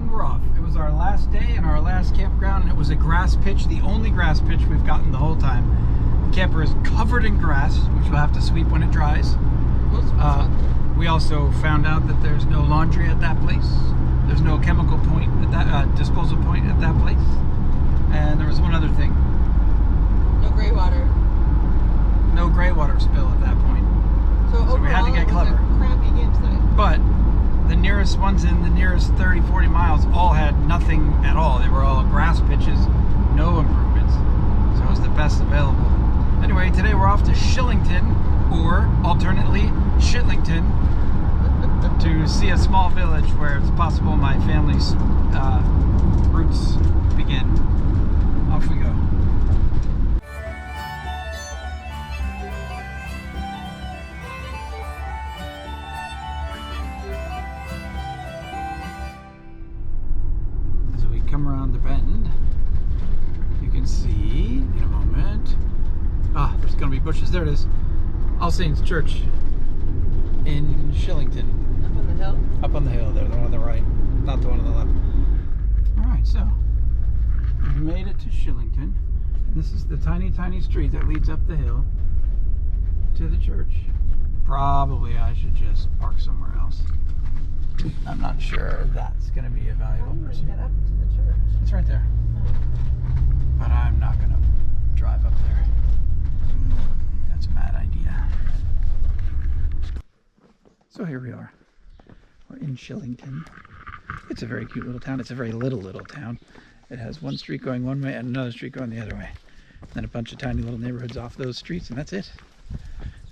and we're off. It was our last day and our last campground, and it was a grass pitch, the only grass pitch we've gotten the whole time. The camper is covered in grass, which we'll have to sweep when it dries. We also found out that there's no laundry at that place. There's no chemical point at that disposal point at that place. And there was one other thing. No gray water. No gray water spill at that point. So we had to get clever. It was a crappy campsite. But the nearest ones in the nearest 30, 40 miles all had nothing at all. They were all grass pitches, no improvements. So it was the best available. Anyway, today we're off to Shitlington, or alternately Shitlington, to see a small village where it's possible my family's roots begin. Off we go. As we come around the bend, you can see in a moment, there's gonna be bushes. There it is. All Saints Church in Shitlington. Up on the hill? Up on the hill there, the one on the right, not the one on the left. Alright, so we've made it to Shitlington. This is the tiny, tiny street that leads up the hill to the church. Probably I should just park somewhere else. I'm not sure that's going to be a valuable person. Get up to the church. It's right there. But I'm not going to drive up there. That's a bad idea. So here we are. We're in Shitlington. It's a very cute little town. It's a very little town. It has one street going one way and another street going the other way. Then a bunch of tiny little neighborhoods off those streets, and that's it.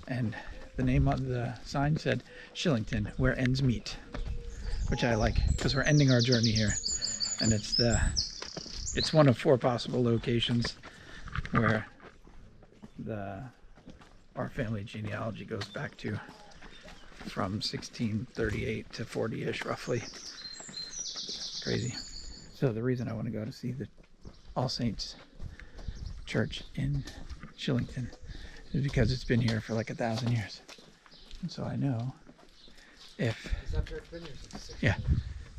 And the name on the sign said Shitlington, where ends meet, which I like because we're ending our journey here. And it's one of 4 possible locations where our family genealogy goes back to, from 1638 to 40-ish roughly. Crazy. So the reason I want to go to see the All Saints Church in Shitlington is because it's been here for like 1,000 years. And so I know if... Has that church been here since the 60s? Yeah.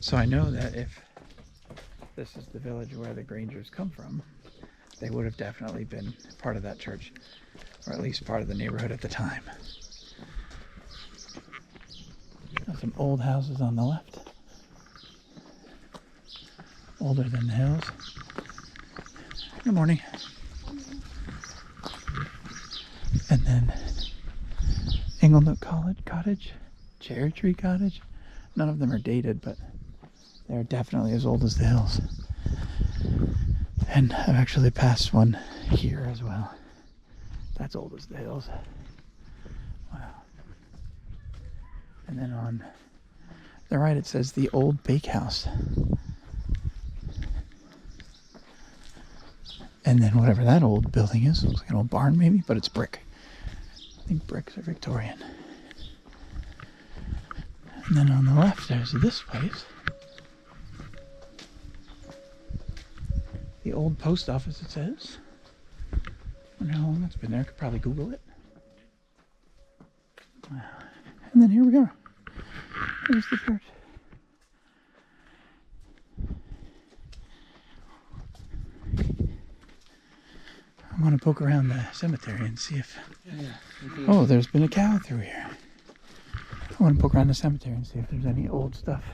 So I know that if this is the village where the Grangers come from, they would have definitely been part of that church, or at least part of the neighborhood at the time. Got some old houses on the left, older than the hills. Good morning. And then Inglenook Cottage, Cherry Tree Cottage. None of them are dated, but they're definitely as old as the hills. And I've actually passed one here as well. That's old as the hills. Wow. And then on the right it says the Old Bakehouse. And then whatever that old building is, looks like an old barn maybe, but it's brick. I think bricks are Victorian. And then on the left there's this place. The old post office, it says. I wonder how long that's been there. I could probably Google it. Wow. And then here we are. There's the church. I want to poke around the cemetery and see if... Oh, there's been a cow through here. I want to poke around the cemetery and see if there's any old stuff.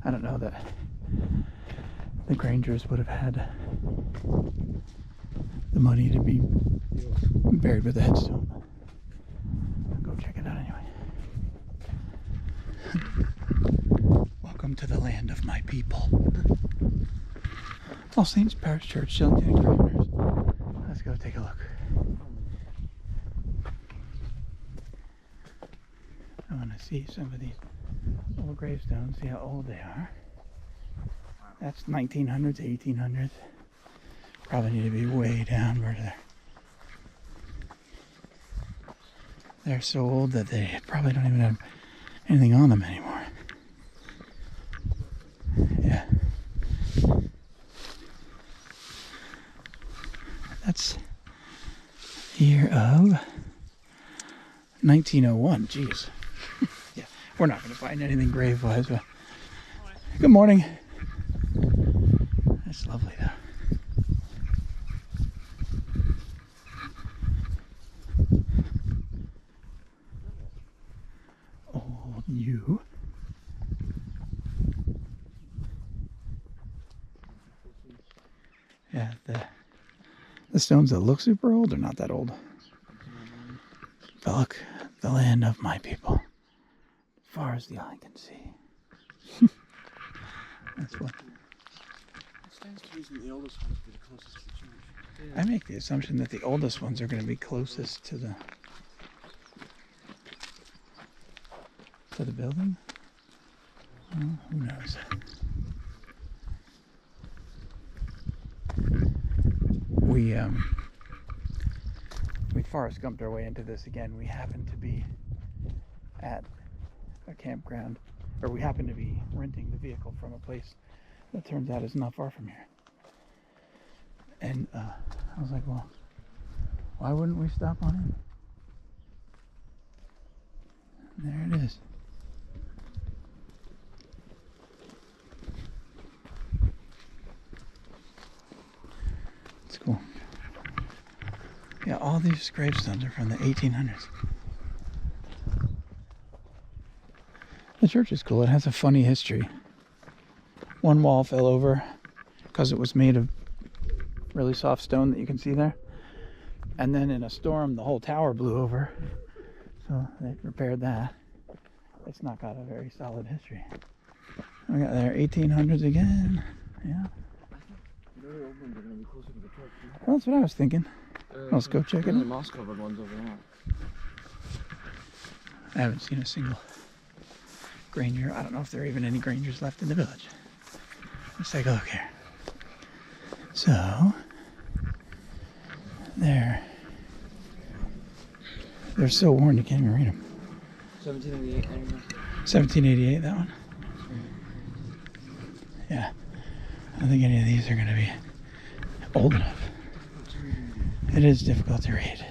I don't know that the Grangers would have had the money to be buried with a headstone. I'll go check it out anyway. Welcome to the land of my people. All Saints Parish Church, Shitlington and Grangers. Let's go take a look. I want to see some of these old gravestones, see how old they are. That's 1900s, 1800s. Probably need to be way down further. They're so old that they probably don't even have anything on them anymore. Yeah. That's the year of 1901. Jeez. Yeah, we're not going to find anything grave-wise, but good morning. It's lovely though. Old you. Yeah, the stones that look super old are not that old. But look, the land of my people. Far as the eye can see. That's what. It stands to reason the oldest ones will be the closest to the church. I make the assumption that the oldest ones are going to be closest to the building. Well, who knows? We Forrest Gumped our way into this again. We happened to be at a campground, or we happened to be renting the vehicle from a place that turns out is not far from here. And I was like, well, why wouldn't we stop on in? And there it is. It's cool. Yeah, all these gravestones are from the 1800s. The church is cool. It has a funny history. One wall fell over because it was made of really soft stone that you can see there. And then in a storm, the whole tower blew over. So they repaired that. It's not got a very solid history. We got there 1800s again. Yeah. The really old ones are going to be closer to the church. Well, that's what I was thinking. Let's go check it The out. moss covered ones over there. I haven't seen a single Granger. I don't know if there are even any Grangers left in the village. Let's take a look here. So, they're so worn you can't even read them. 1788. 1788, that one. Yeah, I don't think any of these are going to be old enough. It is difficult to read.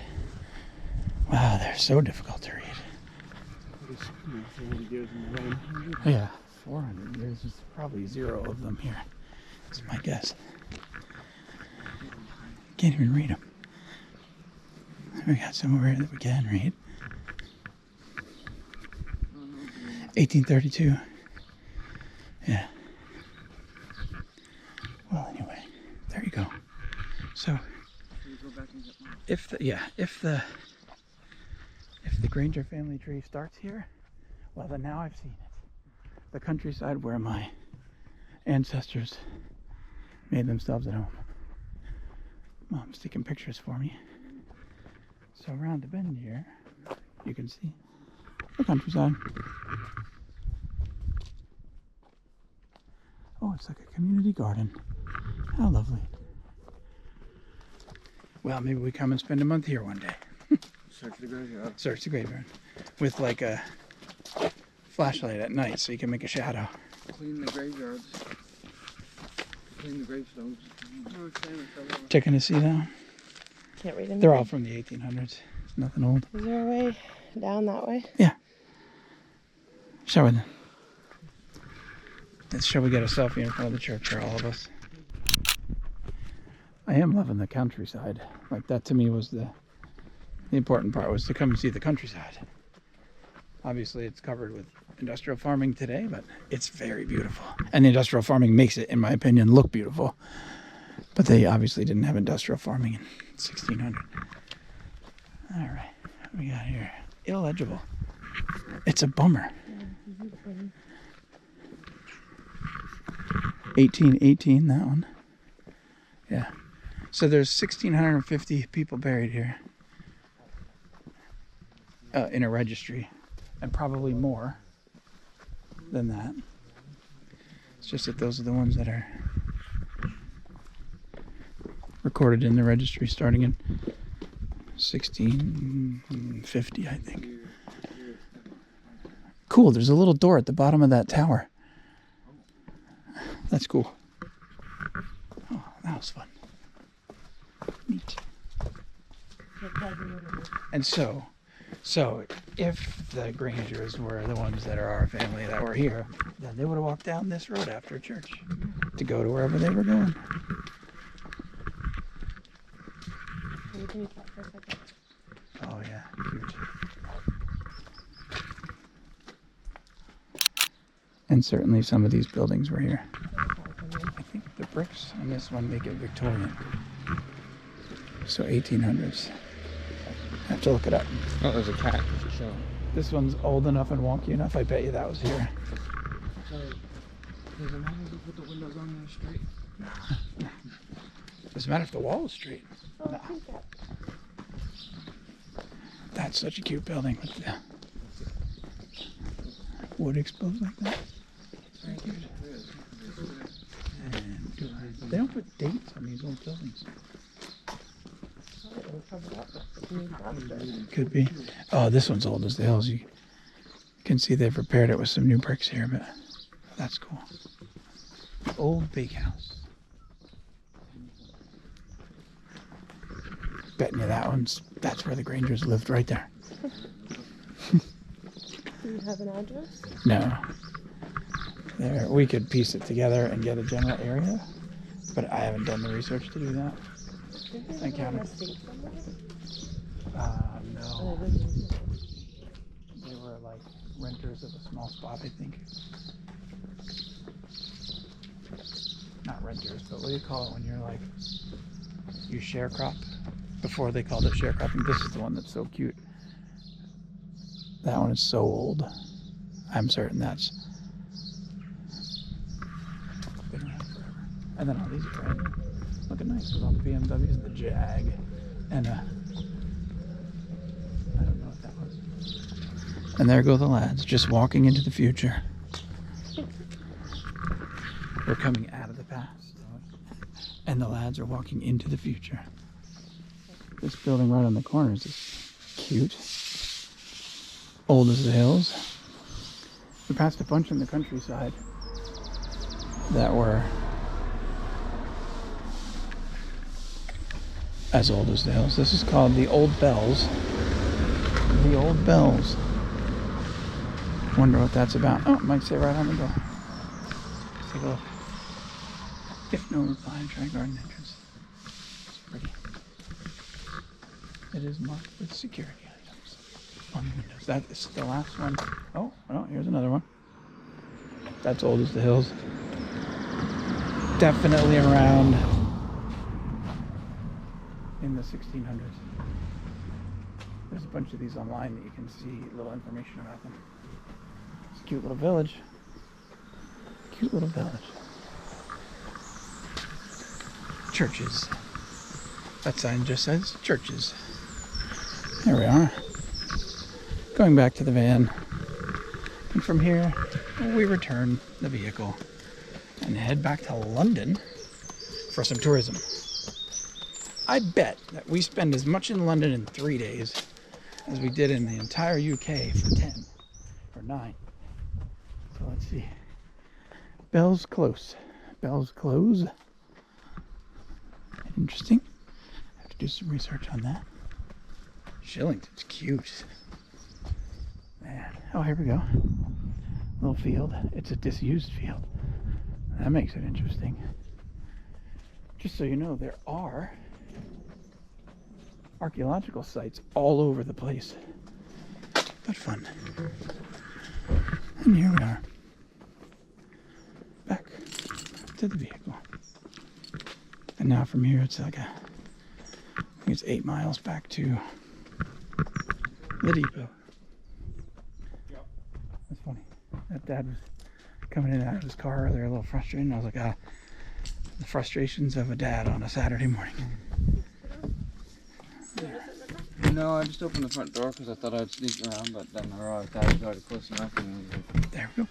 Wow, they're so difficult to read. 400 years in the rain. Yeah, 400 years. There's probably zero of them here. That's my guess. Can't even read them. We got some over here that we can read. 1832. Yeah. Well, anyway, there you go. So, if the Granger family tree starts here, well, then now I've seen it. The countryside where my ancestors made themselves at home. Mom's taking pictures for me. So around the bend here, you can see the countryside. Oh, it's like a community garden. How lovely. Well, maybe we come and spend a month here one day. Search the graveyard. Search the graveyard. With like a flashlight at night so you can make a shadow. Clean the graveyards. Clean the gravestones. Checking to see that. Can't read anything. They're all from the 1800s. Nothing old. Is there a way down that way? Yeah. Shall we then? Shall we get a selfie in front of the church for all of us? I am loving the countryside. Like, that to me was the important part, was to come and see the countryside. Obviously it's covered with industrial farming today, but it's very beautiful. And the industrial farming makes it, in my opinion, look beautiful. But they obviously didn't have industrial farming in 1600. All right, what we got here? Illegible. It's a bummer. 1818, that one. Yeah. So there's 1,650 people buried here in a registry, and probably more than that. It's just that those are the ones that are recorded in the registry starting in 1650, I think. Cool, there's a little door at the bottom of that tower. That's cool. Oh, that was fun. Neat. And so, So if the Grangers were the ones that are our family that were here, then they would have walked down this road after church to go to wherever they were going. Can you talk for a second? Oh yeah, huge. And certainly some of these buildings were here. I think the bricks on this one make it Victorian. So 1800s. I have to look it up. Oh, there's a cat for sure. This one's old enough and wonky enough. I bet you that was here. So, does it matter if we put the windows on there straight? Doesn't matter if the wall is straight. Oh, No. I think that. That's such a cute building with the wood exposed like that. It's very cute. And they don't put dates on these old buildings. It was covered up with new plaster. Could be. Oh, this one's old as the hills. You can see they've repaired it with some new bricks here, but that's cool. Old bakehouse. Betting you that's where the Grangers lived right there. Do you have an address? No. There, we could piece it together and get a general area, but I haven't done the research to do that. Did I they counted. have an estate somewhere? No. Oh, they didn't. They were like renters of a small spot, I think. Not renters, but what do you call it when you're like, you sharecrop? Before they called it sharecropping. This is the one that's so cute. That one is so old. I'm certain that's been around forever. And then all these are brand new. Looking nice with all the BMWs and the Jag. And I don't know what that was. And there go the lads, just walking into the future. We're coming out of the past. And the lads are walking into the future. This building right on the corner is just cute. Old as the hills. We passed a bunch in the countryside that were as old as the hills. This is called the Old Bells. The Old Bells. Wonder what that's about. Oh, it might say right on the door. Let's take a look. If no reply, try garden entrance. It's pretty. It is marked with security items on the windows. That is the last one. Oh, here's another one. That's old as the hills. Definitely around in the 1600s. There's a bunch of these online that you can see little information about them. It's a cute little village. Cute little village. Churches. That sign just says churches. There we are. Going back to the van. And from here, we return the vehicle and head back to London for some tourism. I bet that we spend as much in London in 3 days as we did in the entire UK for 10 or 9. So let's see. Bell's Close. Bell's Close. Interesting. I have to do some research on that. Shitlington's cute. Man. Oh, here we go. Little field. It's a disused field. That makes it interesting. Just so you know, there are archaeological sites all over the place. But fun. And here we are. Back to the vehicle. And now from here it's like I think it's 8 miles back to the depot. Yep. That's funny. That dad was coming in and out of his car earlier, a little frustrated. And I was like, the frustrations of a dad on a Saturday morning. No, I just opened the front door because I thought I'd sneak around, but then I realized that was already close enough. And There we go.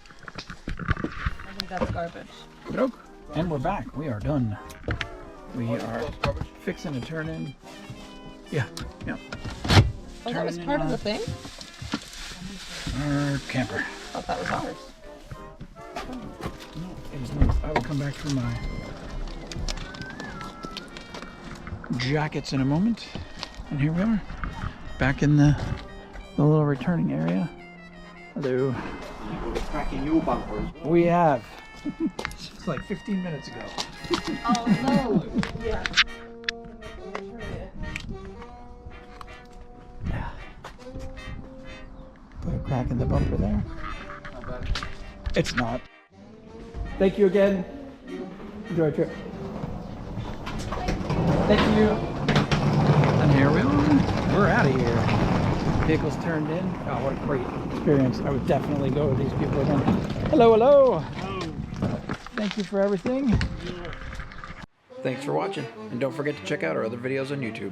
I think that's garbage. Nope. And we're back. We are done. We are fixing to turn in. Yeah. Oh, that was Turning part of on the thing? our camper. I thought that was ours. No, it is not. I will come back for my jackets in a moment. And here we are. Back in the The little returning area. Hello. Cracking your bumpers. We have. It's like 15 minutes ago. Oh no. Yeah. Put a crack in the bumper there. Not bad. It's not. Thank you again. Enjoy your trip. Thank you. And here we are. We're out of here. Vehicles turned in. Oh, what a great experience. I would definitely go with these people again. Hello, hello. Thank you for everything. Thanks for watching. And don't forget to check out our other videos on YouTube.